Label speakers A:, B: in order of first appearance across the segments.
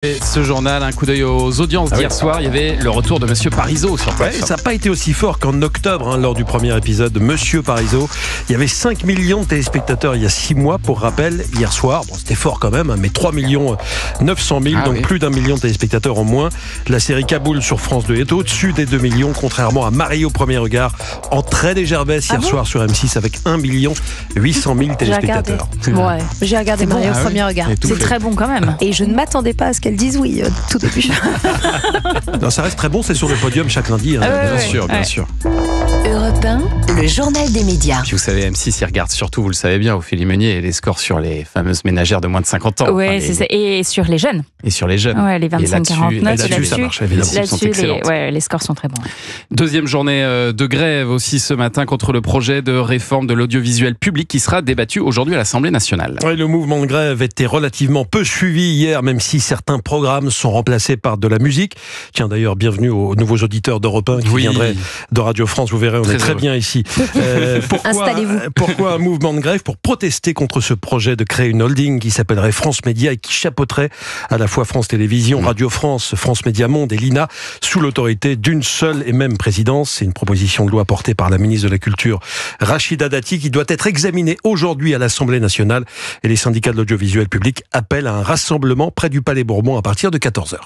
A: Et ce journal, un coup d'œil aux audiences d'hier soir, il y avait le retour de Monsieur Parisot sur TF1.
B: Ça n'a pas été aussi fort qu'en octobre, lors du premier épisode de Monsieur Parisot. Il y avait 5 millions de téléspectateurs il y a 6 mois, pour rappel, hier soir. Bon, c'était fort quand même, mais 3 900 000, donc plus d'1 million de téléspectateurs en moins. La série Kaboul sur France 2 est au-dessus des 2 millions, contrairement à Marie au premier regard, en très légère baisse hier soir sur M6 avec 1 800 000 téléspectateurs.
C: J'ai regardé Marie au premier regard.
A: C'est
C: très bon quand même. Et je ne m'attendais pas à ce qu'elle dise oui tout début.
B: Non, ça reste très bon, c'est sur le podium chaque lundi.
A: Bien sûr.
D: Europe 1, le journal des médias.
A: Puis vous savez, M6, il regarde surtout, vous le savez bien, Ophélie Meunier, les scores sur les fameuses ménagères de moins de 50 ans.
C: Oui, c'est ça. Et sur les jeunes.
A: Et sur les jeunes.
C: Ouais, les 25-49.
B: Là-dessus, ça marche évidemment.
C: Là-dessus, les scores sont très bons.
A: Deuxième journée de grève aussi ce matin contre le projet de réforme de l'audiovisuel public qui sera débattu aujourd'hui à l'Assemblée nationale.
B: Oui, le mouvement de grève était relativement peu suivi hier, même si certains programmes sont remplacés par de la musique. Tiens, d'ailleurs, bienvenue aux nouveaux auditeurs d'Europe 1 qui viendraient de Radio France. Vous verrez, on est très bien ici.
C: Installez-vous.
B: Pourquoi un mouvement de grève? Pour protester contre ce projet de créer une holding qui s'appellerait France Média et qui chapeauterait à la fois France Télévisions, Radio France, France Média Monde et l'INA sous l'autorité d'une seule et même présidence. C'est une proposition de loi portée par la ministre de la Culture, Rachida Dati, qui doit être examinée aujourd'hui à l'Assemblée nationale. Et les syndicats de l'audiovisuel public appellent à un rassemblement près du Palais Bourbon à partir de 14h.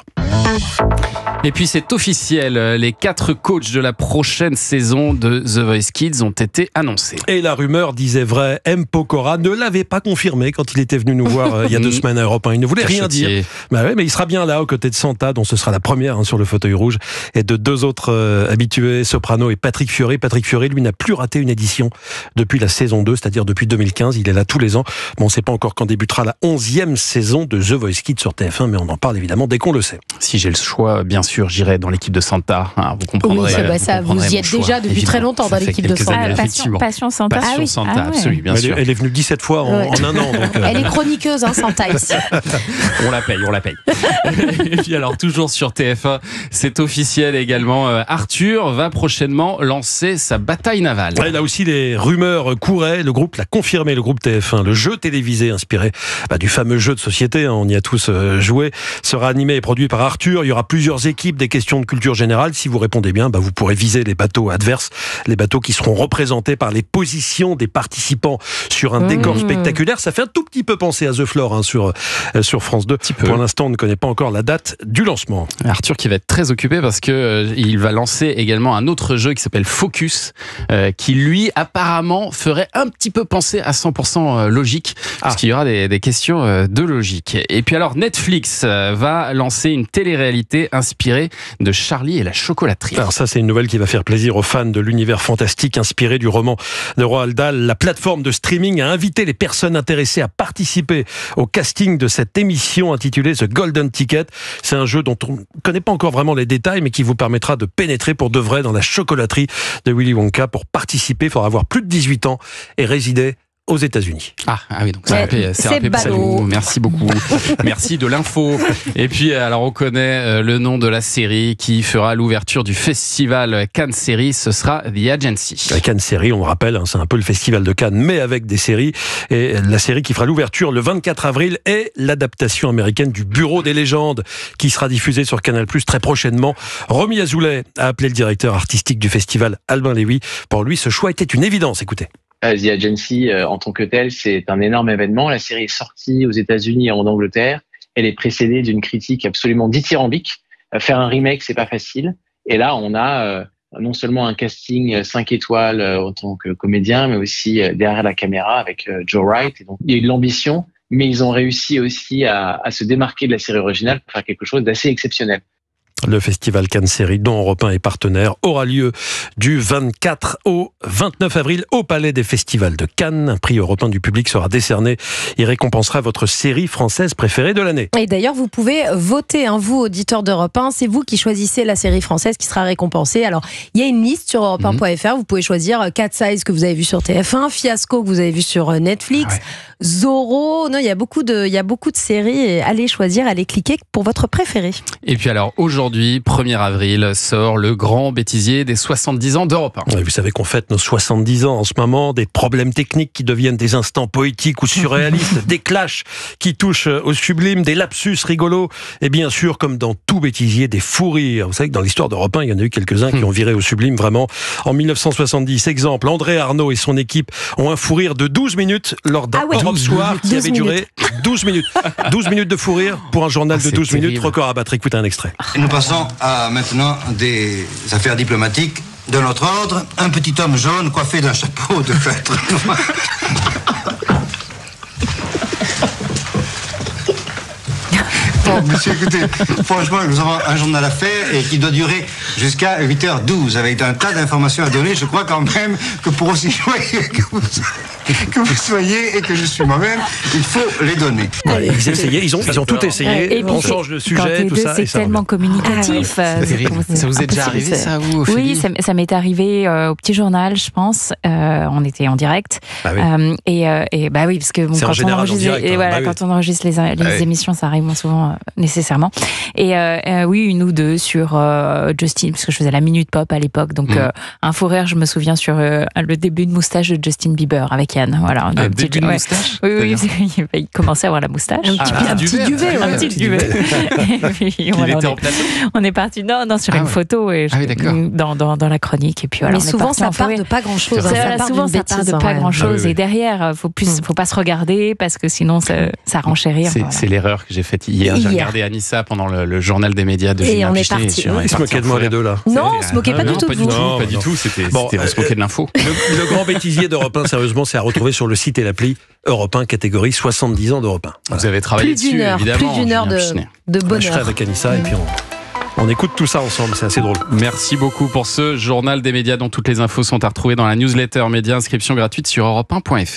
A: Et puis c'est officiel, les 4 coachs de la prochaine saison de The Voice Kids ont été annoncés.
B: Et la rumeur disait vrai, M. Pokora ne l'avait pas confirmé quand il était venu nous voir il y a 2 semaines à Europe 1. Il ne voulait rien dire. Mais il sera bien là aux côtés de Santa, dont ce sera la première sur le fauteuil rouge, et de 2 autres habitués, Soprano et Patrick Fiori. Patrick Fiori, lui, n'a plus raté une édition depuis la saison 2, c'est-à-dire depuis 2015. Il est là tous les ans. Bon, on ne sait pas encore quand débutera la 11e saison de The Voice Kids sur TF1, mais on en parle évidemment dès qu'on le sait.
A: Si j'ai le choix, bien sûr, j'irai dans l'équipe de Santa. Vous comprendrez.
C: Oui, vous y êtes déjà depuis très longtemps dans l'équipe de Santa. Passion Santa.
A: Passion Santa, absolument, bien sûr.
B: Elle est venue 17 fois en un an. Donc,
C: Elle est chroniqueuse, Santa, ici.
A: On la paye. Et puis alors, toujours sur TF1, c'est officiel également, Arthur va prochainement lancer sa bataille navale.
B: Là aussi, les rumeurs couraient. Le groupe l'a confirmé, le groupe TF1. Le jeu télévisé inspiré du fameux jeu de société, on y a tous joué, sera animé et produit par Arthur. Il y aura plusieurs équipes, des questions de culture générale. Si vous répondez bien, vous pourrez viser les bateaux adverses, les bateaux qui seront représentés par les positions des participants sur un décor spectaculaire. Ça fait un tout petit peu penser à The Floor sur France 2. Pour l'instant, on ne connaît pas encore la date du lancement.
A: Arthur qui va être très occupé parce que il va lancer également un autre jeu qui s'appelle Focus, qui lui apparemment ferait un petit peu penser à 100% logique, parce qu'il y aura des questions de logique. Et puis alors Netflix va lancer une télé-réalité inspirée de Charlie et la chocolaterie.
B: Alors ça, c'est une nouvelle qui va faire plaisir aux fans de l'univers fantastique inspiré du roman de Roald Dahl. La plateforme de streaming a invité les personnes intéressées à participer au casting de cette émission intitulée The Golden Ticket. C'est un jeu dont on ne connaît pas encore vraiment les détails, mais qui vous permettra de pénétrer pour de vrai dans la chocolaterie de Willy Wonka. Pour participer, il faudra avoir plus de 18 ans et résider aux États-Unis.
A: Oui, donc c'est ballot. Merci beaucoup. Merci de l'info. Et puis, alors, on connaît le nom de la série qui fera l'ouverture du festival Cannes Série. Ce sera The Agency.
B: La Cannes Série, on le rappelle, c'est un peu le festival de Cannes, mais avec des séries. Et la série qui fera l'ouverture le 24 avril est l'adaptation américaine du Bureau des légendes, qui sera diffusée sur Canal+ très prochainement. Romy Azoulay a appelé le directeur artistique du festival, Albin Lévy. Pour lui, ce choix était une évidence. Écoutez.
E: The Agency, en tant que tel, c'est un énorme événement. La série est sortie aux États-Unis et en Angleterre. Elle est précédée d'une critique absolument dithyrambique. Faire un remake, c'est pas facile. Et là, on a non seulement un casting 5 étoiles en tant que comédien, mais aussi derrière la caméra avec Joe Wright. Et donc, il y a eu de l'ambition, mais ils ont réussi aussi à se démarquer de la série originale pour faire quelque chose d'assez exceptionnel.
B: Le festival Cannes Série, dont Europe 1 est partenaire, aura lieu du 24 au 29 avril au Palais des Festivals de Cannes. Un prix Europe 1 du public sera décerné et récompensera votre série française préférée de l'année.
C: Et d'ailleurs, vous pouvez voter, vous, auditeurs d'Europe 1. C'est vous qui choisissez la série française qui sera récompensée. Alors, il y a une liste sur europe1.fr. Vous pouvez choisir Cat Size que vous avez vu sur TF1, Fiasco que vous avez vu sur Netflix, Zorro. Non, il y a beaucoup de séries. Allez choisir, allez cliquer pour votre préféré.
A: Et puis alors, aujourd'hui, aujourd'hui, 1er avril, sort le grand bêtisier des 70 ans d'Europe 1.
B: Vous savez qu'on fête nos 70 ans en ce moment, des problèmes techniques qui deviennent des instants poétiques ou surréalistes, des clashs qui touchent au sublime, des lapsus rigolos, et bien sûr, comme dans tout bêtisier, des fous rires. Vous savez que dans l'histoire d'Europe 1, il y en a eu quelques-uns qui ont viré au sublime, vraiment. En 1970, exemple, André Arnaud et son équipe ont un fou rire de 12 minutes lors d'un Europe Soir qui avait duré 12 minutes. 12 minutes de fou rire pour un journal de 12 minutes, record à battre. Écoutez un extrait.
F: Nous passons à maintenant des affaires diplomatiques. De notre ordre, un petit homme jaune coiffé d'un chapeau de feutre. Bon, monsieur, écoutez, franchement, nous avons un journal à faire et qui doit durer jusqu'à 8h12 avec un tas d'informations à donner. Je crois quand même que pour aussi joyeux que vous soyez et que je suis moi-même, il faut les donner.
B: Ouais, ils essayaient, ils ont tout essayé.
G: Et
B: on change de sujet, tout ça.
G: C'est tellement communicatif.
A: Ça vous est déjà arrivé, ça, vous, Ophélie?
G: Oui, ça m'est arrivé au petit journal, je pense. On était en direct.
B: Bah oui.
G: Et bah oui, parce que bon, quand on enregistre les émissions, ça arrive moins souvent nécessairement. Et oui, une ou deux sur Justin, parce que je faisais la Minute Pop à l'époque. Donc un fou rire, je me souviens sur le début de moustache de Justin Bieber avec Yann. Voilà,
A: un début de moustache.
G: Oui, il commençait à avoir la moustache.
C: Un petit duvet.
G: Un petit duvet. On est parti sur une photo et dans la chronique. Et puis voilà.
C: Mais souvent, ça part de pas grand-chose.
G: Souvent, ça part de pas grand-chose. Et derrière, faut pas se regarder parce que sinon, ça renchérit.
A: C'est l'erreur que j'ai faite hier. J'ai regardé Anissa pendant le journal des médias de Julien Pichelet.
B: Ils se moquaient de moi les deux là.
C: Non, on se moquait pas du tout de vous.
A: Pas du tout, on se moquait de l'info.
B: Le grand bêtisier d'Europe 1, sérieusement, c'est à retrouver sur le site et l'appli Europe 1, catégorie 70 ans d'Europe 1. Voilà.
A: Vous avez travaillé dessus, évidemment.
C: Plus d'une heure de bonheur.
B: Je serai avec Anissa et puis on écoute tout ça ensemble, c'est assez drôle.
A: Merci beaucoup pour ce journal des médias dont toutes les infos sont à retrouver dans la newsletter média, inscription gratuite sur europe1.fr.